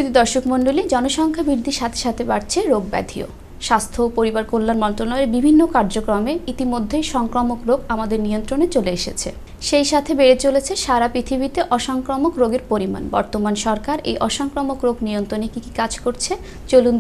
সুধী দর্শক মণ্ডলী, জনসংখ্যা বৃদ্ধির সাথে সাথে বাড়ছে রোগ ব্যাধিও। স্বাস্থ্য ও পরিবার কল্যাণ মন্ত্রণালয়ের বিভিন্ন কার্যক্রমে ইতিমধ্যেই সংক্রামক রোগ আমাদের নিয়ন্ত্রণে চলে এসেছে। সেই সাথে বেড়ে চলেছে সারা পৃথিবীতে অসংক্রামক রোগের পরিমাণ। বর্তমান সরকার এই অসংক্রামক রোগ নিয়ন্ত্রণে কি কি কাজ করছে, চলুন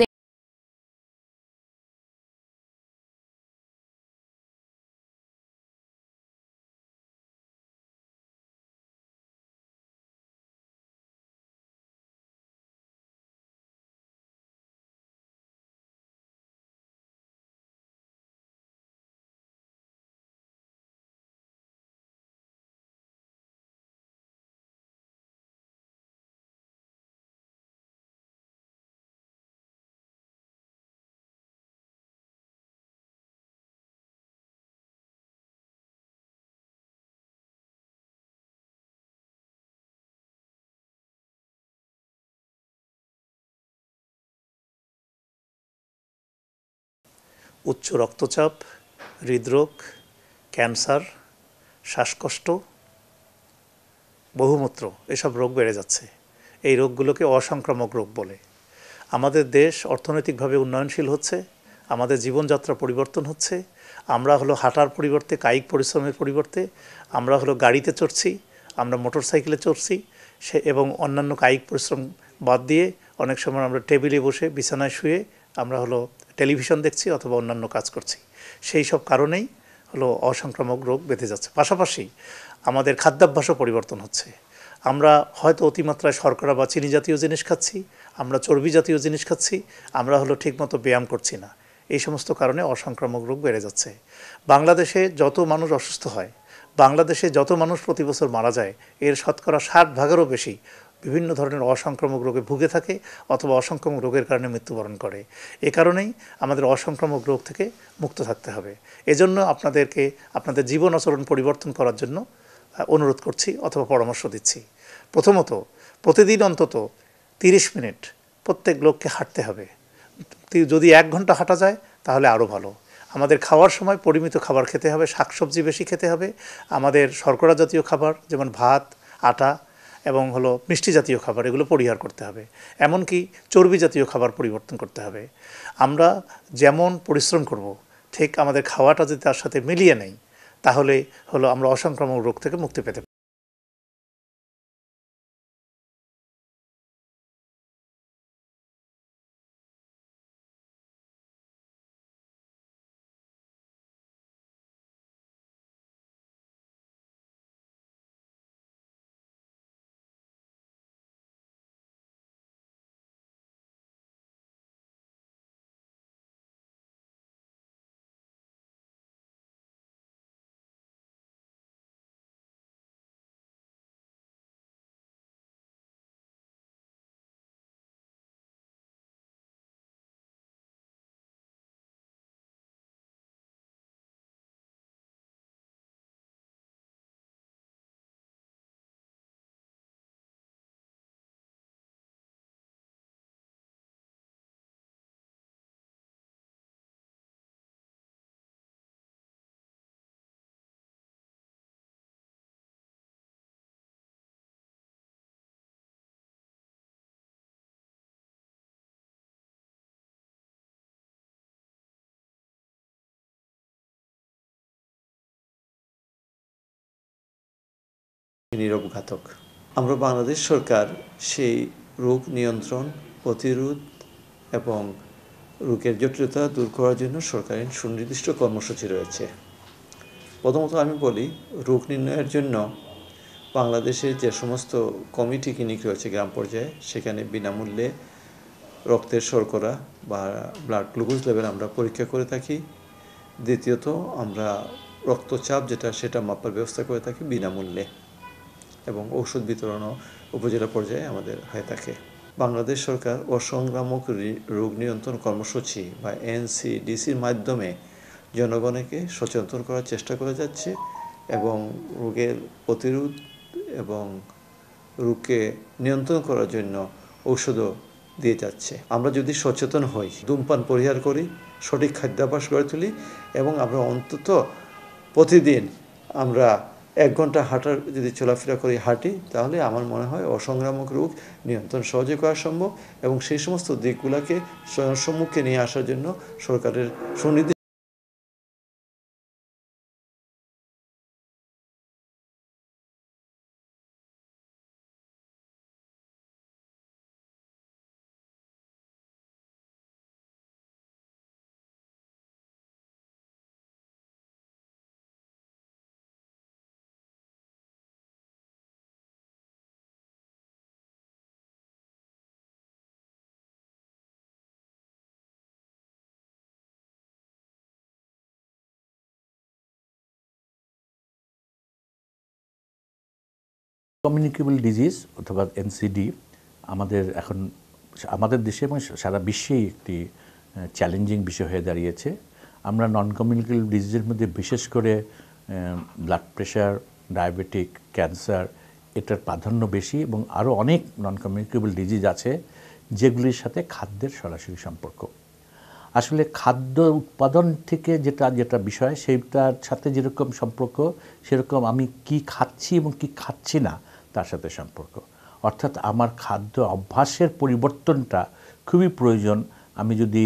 উচ্চ রক্তচাপ, হৃদরোগ, ক্যান্সার, শ্বাসকষ্ট, বহুমূত্র এসব রোগ বেড়ে যাচ্ছে। এই রোগগুলোকে অসংক্রামক রোগ বলে। আমাদের দেশ অর্থনৈতিকভাবে উন্নয়নশীল হচ্ছে, আমাদের জীবনযাত্রা পরিবর্তন হচ্ছে। আমরা হাঁটার পরিবর্তে, কায়িক পরিশ্রমের পরিবর্তে আমরা গাড়িতে চড়ছি, আমরা মোটরসাইকেলে চড়ছি এবং অন্যান্য কায়িক পরিশ্রম বাদ দিয়ে অনেক সময় আমরা টেবিলে বসে বিছানায় শুয়ে আমরা টেলিভিশন দেখছি অথবা অন্যান্য কাজ করছি। সেই সব কারণেই অসংক্রামক রোগ বেঁধে যাচ্ছে। পাশাপাশি আমাদের খাদ্যাভ্যাসও পরিবর্তন হচ্ছে। আমরা হয়তো অতিমাত্রায় শর্করা বা চিনি জাতীয় জিনিস খাচ্ছি, আমরা চর্বি জাতীয় জিনিস খাচ্ছি, আমরা ঠিকমতো ব্যায়াম করছি না। এই সমস্ত কারণে অসংক্রামক রোগ বেড়ে যাচ্ছে। বাংলাদেশে যত মানুষ অসুস্থ হয়, বাংলাদেশে যত মানুষ প্রতি বছর মারা যায়, এর শতকরা 60% বেশি বিভিন্ন ধরনের অসংক্রামক রোগে ভুগে থাকে অথবা অসংক্রামক রোগের কারণে মৃত্যুবরণ করে। এ কারণেই আমাদের অসংক্রামক রোগ থেকে মুক্ত থাকতে হবে। এজন্য আপনাদেরকে আপনাদের জীবন আচরণ পরিবর্তন করার জন্য অনুরোধ করছি অথবা পরামর্শ দিচ্ছি। প্রথমত, প্রতিদিন অন্তত 30 মিনিট প্রত্যেক লোককে হাঁটতে হবে। যদি 1 ঘন্টা হাঁটা যায় তাহলে আরও ভালো। আমাদের খাওয়ার সময় পরিমিত খাবার খেতে হবে, শাকসবজি বেশি খেতে হবে। আমাদের শর্করা জাতীয় খাবার যেমন ভাত, আটা এবং মিষ্টি জাতীয় খাবার এগুলো পরিহার করতে হবে। এমনকি চর্বি জাতীয় খাবার পরিবর্তন করতে হবে। আমরা যেমন পরিশ্রম করব, ঠিক আমাদের খাওয়াটা যদি তার সাথে মিলিয়ে নেই, তাহলে আমরা অসংক্রামক রোগ থেকে মুক্তি পেতে পারি। নীরব ঘাতক। আমরা বাংলাদেশ সরকার সেই রোগ নিয়ন্ত্রণ, প্রতিরোধ এবং রোগের জটিলতা দূর করার জন্য সরকারের সুনির্দিষ্ট কর্মসূচি রয়েছে। প্রথমত আমি বলি, রোগ নির্ণয়ের জন্য বাংলাদেশে যে সমস্ত কমিটি ক্লিনিক রয়েছে গ্রাম পর্যায়ে, সেখানে বিনামূল্যে রক্তের শর্করা বা ব্লাড গ্লুকোজ লেভেল আমরা পরীক্ষা করে থাকি। দ্বিতীয়ত আমরা রক্তচাপ সেটা মাপার ব্যবস্থা করে থাকি বিনামূল্যে, এবং ঔষধ বিতরণও উপজেলা পর্যায়ে আমাদের হয়ে থাকে। বাংলাদেশ সরকার অসংক্রামক রোগ নিয়ন্ত্রণ কর্মসূচি বা NCDCর মাধ্যমে জনগণকে সচেতন করার চেষ্টা করে যাচ্ছে এবং রোগের প্রতিরোধ এবং রোগকে নিয়ন্ত্রণ করার জন্য ঔষধও দিয়ে যাচ্ছে। আমরা যদি সচেতন হই, ধূমপান পরিহার করি, সঠিক খাদ্যাভ্যাস গড়ে তুলি এবং আমরা অন্তত প্রতিদিন আমরা 1 ঘন্টা হাঁটার যদি চলাফেরা করে হাঁটি, তাহলে আমার মনে হয় অসংক্রামক রোগ নিয়ন্ত্রণ সহজে করা সম্ভব এবং সেই সমস্ত দিকগুলোকে সম্মুখে নিয়ে আসার জন্য সরকারের সুনির্দিষ্ট কমিউনিকেবল ডিজিজ অথবা এনসিডি আমাদের দেশে এবং সারা বিশ্বেই একটি চ্যালেঞ্জিং বিষয় হয়ে দাঁড়িয়েছে। আমরা নন কমিউনিকেবল ডিজিজের মধ্যে বিশেষ করে ব্লাড প্রেশার, ডায়াবেটিক, ক্যান্সার এটার প্রাধান্য বেশি এবং আরও অনেক নন কমিউনিকেবল ডিজিজ আছে যেগুলির সাথে খাদ্যের সরাসরি সম্পর্ক। আসলে খাদ্য উৎপাদন থেকে যেটা বিষয় সেইটার সাথে যেরকম সম্পর্ক, সেরকম আমি কি খাচ্ছি এবং কি খাচ্ছি না তার সাথে সম্পর্ক। অর্থাৎ আমার খাদ্য অভ্যাসের পরিবর্তনটা খুবই প্রয়োজন আমি যদি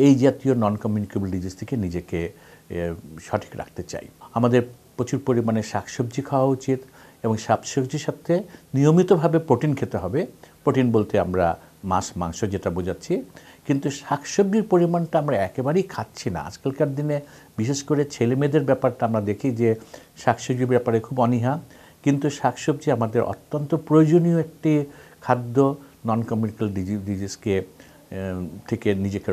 এই জাতীয় নন কমিউনিকেবল ডিজিজ থেকে নিজেকে সঠিক রাখতে চাই। আমাদের প্রচুর পরিমাণে শাকসবজি খাওয়া উচিত এবং শাকসবজির সাথে নিয়মিতভাবে প্রোটিন খেতে হবে। প্রোটিন বলতে আমরা মাছ, মাংস যেটা বোঝাচ্ছি, কিন্তু শাকসবজির পরিমাণটা আমরা একেবারেই খাচ্ছি না। আজকালকার দিনে বিশেষ করে ছেলেমেয়েদের ব্যাপারটা আমরা দেখি যে শাকসবজির ব্যাপারে খুব অনীহা, কিন্তু শাকসবজি আমাদের অত্যন্ত প্রয়োজনীয় একটি খাদ্য নন কমিউনিকেবল ডিজিজকে থেকে নিজেকে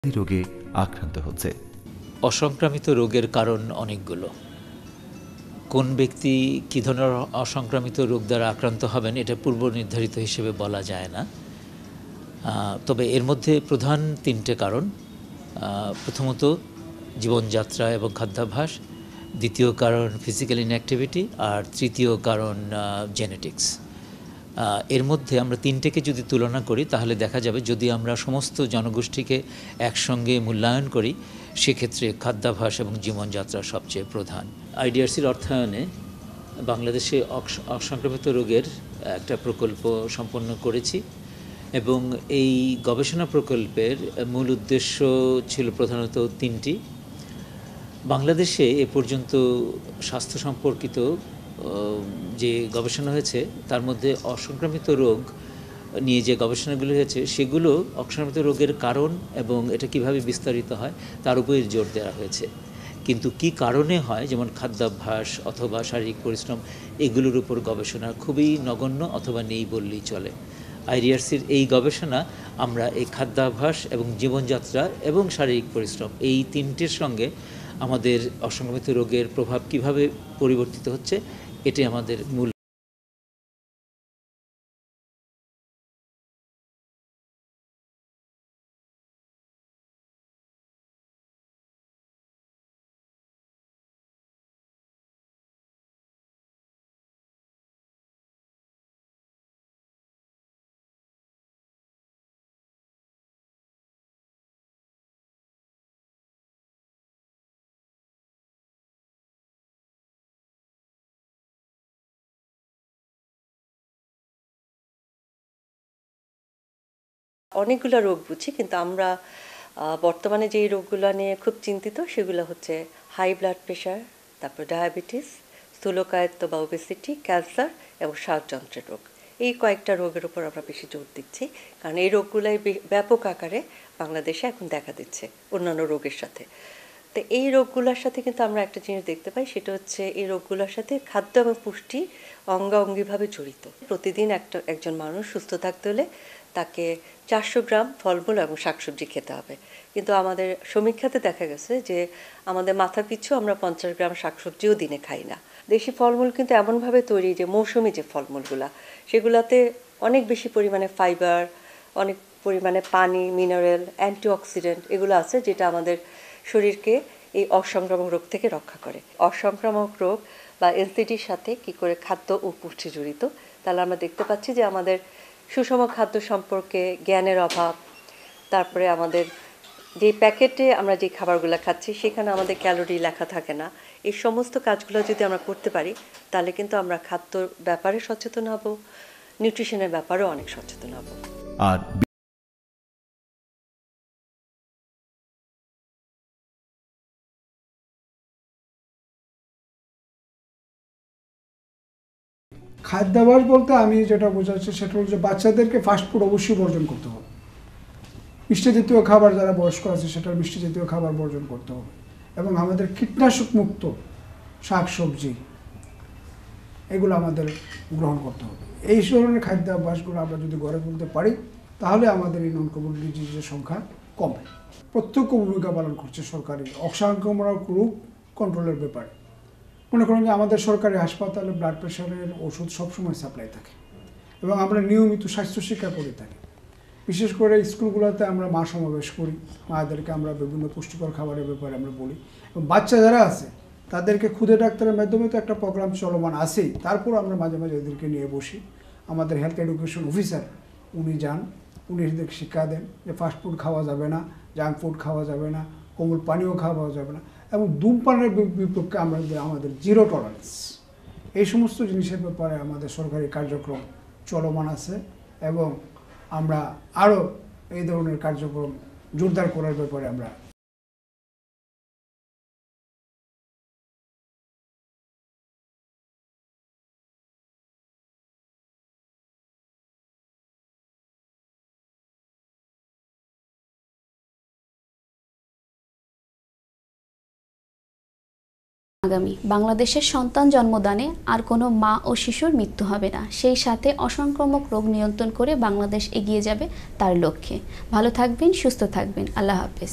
রোগে আক্রান্ত হচ্ছে। অসংক্রামিত রোগের কারণ অনেকগুলো। কোন ব্যক্তি কী ধরনের অসংক্রামিত রোগ দ্বারা আক্রান্ত হবেন এটা পূর্ব নির্ধারিত হিসেবে বলা যায় না। তবে এর মধ্যে প্রধান 3টে কারণ। প্রথমত জীবনযাত্রা এবং খাদ্যাভ্যাস, দ্বিতীয় কারণ ফিজিক্যাল ইনঅ্যাক্টিভিটি, আর তৃতীয় কারণ জেনেটিক্স। এর মধ্যে আমরা 3টেকে যদি তুলনা করি তাহলে দেখা যাবে যদি আমরা সমস্ত জনগোষ্ঠীকে একসঙ্গে মূল্যায়ন করি সেক্ষেত্রে খাদ্যাভ্যাস এবং জীবনযাত্রা সবচেয়ে প্রধান। আইডিআরসির অর্থায়নে বাংলাদেশে অসংক্রামিত রোগের একটা প্রকল্প সম্পন্ন করেছি এবং এই গবেষণা প্রকল্পের মূল উদ্দেশ্য ছিল প্রধানত 3টি। বাংলাদেশে এ পর্যন্ত স্বাস্থ্য সম্পর্কিত যে গবেষণা হয়েছে তার মধ্যে অসংক্রামিত রোগ নিয়ে যে গবেষণাগুলো হয়েছে সেগুলো অসংক্রামিত রোগের কারণ এবং এটা কিভাবে বিস্তারিত হয় তার উপরে জোর দেওয়া হয়েছে। কিন্তু কি কারণে হয়, যেমন খাদ্যাভ্যাস অথবা শারীরিক পরিশ্রম, এগুলোর উপর গবেষণা খুবই নগণ্য অথবা নেই বললেই চলে। আইডিআরসির এই গবেষণা আমরা এই খাদ্যাভ্যাস এবং জীবনযাত্রা এবং শারীরিক পরিশ্রম এই 3টির সঙ্গে আমাদের অসংক্রামিত রোগের প্রভাব কিভাবে পরিবর্তিত হচ্ছে এটাই আমাদের মূল। অনেকগুলো রোগ বুঝি, কিন্তু আমরা বর্তমানে যেই রোগগুলো নিয়ে খুব চিন্তিত সেগুলো হচ্ছে হাই ব্লাড প্রেশার, তারপর ডায়াবেটিস, স্থূলকায়ত্ব বা ওবেসিটি, ক্যান্সার এবং শ্বাসযন্ত্রের রোগ। এই কয়েকটা রোগের উপর আমরা বেশি জোর দিচ্ছি, কারণ এই রোগগুলাই ব্যাপক আকারে বাংলাদেশে এখন দেখা দিচ্ছে অন্যান্য রোগের সাথে। তো এই রোগগুলোর সাথে কিন্তু আমরা একটা জিনিস দেখতে পাই, সেটা হচ্ছে এই রোগগুলোর সাথে খাদ্য এবং পুষ্টি অঙ্গাঙ্গিভাবে জড়িত। প্রতিদিন একজন মানুষ সুস্থ থাকতে হলে তাকে 400 গ্রাম ফলমূল এবং শাকসবজি খেতে হবে, কিন্তু আমাদের সমীক্ষাতে দেখা গেছে যে আমাদের মাথা পিছু আমরা 50 গ্রাম শাকসবজিও দিনে খাই না। দেশি ফলমূল কিন্তু এমনভাবে তৈরি যে মৌসুমি যে ফলমূলগুলা সেগুলাতে অনেক বেশি পরিমাণে ফাইবার, অনেক পরিমাণে পানি, মিনারেল, অ্যান্টিঅক্সিডেন্ট এগুলো আছে, যেটা আমাদের শরীরকে এই অসংক্রামক রোগ থেকে রক্ষা করে। অসংক্রামক রোগ বা এনসিডির সাথে কি করে খাদ্য ও পুষ্টি জড়িত, তাহলে আমরা দেখতে পাচ্ছি যে আমাদের সুষম খাদ্য সম্পর্কে জ্ঞানের অভাব, তারপরে আমাদের যে প্যাকেটে আমরা যে খাবারগুলো খাচ্ছি সেখানে আমাদের ক্যালোরি লেখা থাকে না। এই সমস্ত কাজগুলো যদি আমরা করতে পারি তাহলে কিন্তু আমরা খাদ্যর ব্যাপারে সচেতন হব, নিউট্রিশনের ব্যাপারেও অনেক সচেতন হব। আর খাদ্যাভ্যাস বলতে আমি যেটা বোঝাচ্ছি সেটা হচ্ছে বাচ্চাদেরকে ফাস্টফুড অবশ্যই বর্জন করতে হবে। মিষ্টি জাতীয় খাবার যারা বয়স্ক আছে সেটা মিষ্টি জাতীয় খাবার বর্জন করতে হবে এবং আমাদের কীটনাশক মুক্ত শাকসবজি এগুলো আমাদের গ্রহণ করতে হবে। এই ধরনের খাদ্যাভ্যাসগুলো আমরা যদি গড়ে তুলতে পারি তাহলে আমাদের এই নন কমিউনিটি ডিজিজের সংখ্যা কমে। প্রত্যক্ষ ভূমিকা পালন করছে সরকারি অসংক্রামক রোগ কন্ট্রোলের ব্যাপারে। মনে করেন যে আমাদের সরকারি হাসপাতালে ব্লাড প্রেশারের ওষুধ সবসময় সাপ্লাই থাকে এবং আমরা নিয়মিত স্বাস্থ্য শিক্ষা করে থাকি। বিশেষ করে স্কুলগুলোতে আমরা মা সমাবেশ করি, মায়েদেরকে আমরা বিভিন্ন পুষ্টিকর খাবারের ব্যাপারে আমরা বলি এবং বাচ্চা যারা আছে তাদেরকে খুদে ডাক্তারের মাধ্যমে তো একটা প্রোগ্রাম চলমান আছেই, তারপর আমরা মাঝে মাঝে এদেরকে নিয়ে বসি। আমাদের হেলথ এডুকেশন অফিসার উনি যান, উনি এদেরকে শিক্ষা দেন যে ফাস্টফুড খাওয়া যাবে না, জাঙ্ক ফুড খাওয়া যাবে না, কোমল পানীয় খাওয়া যাবে না এবং ধূমপানের বিপক্ষে আমরা আমাদের জিরো টলারেন্স, এই সমস্ত জিনিসের ব্যাপারে আমাদের সরকারি কার্যক্রম চলমান আছে এবং আমরা আরও এই ধরনের কার্যক্রম জোরদার করার ব্যাপারে আমরা আগামী বাংলাদেশের সন্তান জন্মদানে আর কোনো মা ও শিশুর মৃত্যু হবে না, সেই সাথে অসংক্রামক রোগ নিয়ন্ত্রণ করে বাংলাদেশ এগিয়ে যাবে তার লক্ষ্যে। ভালো থাকবেন, সুস্থ থাকবেন। আল্লাহ হাফেজ।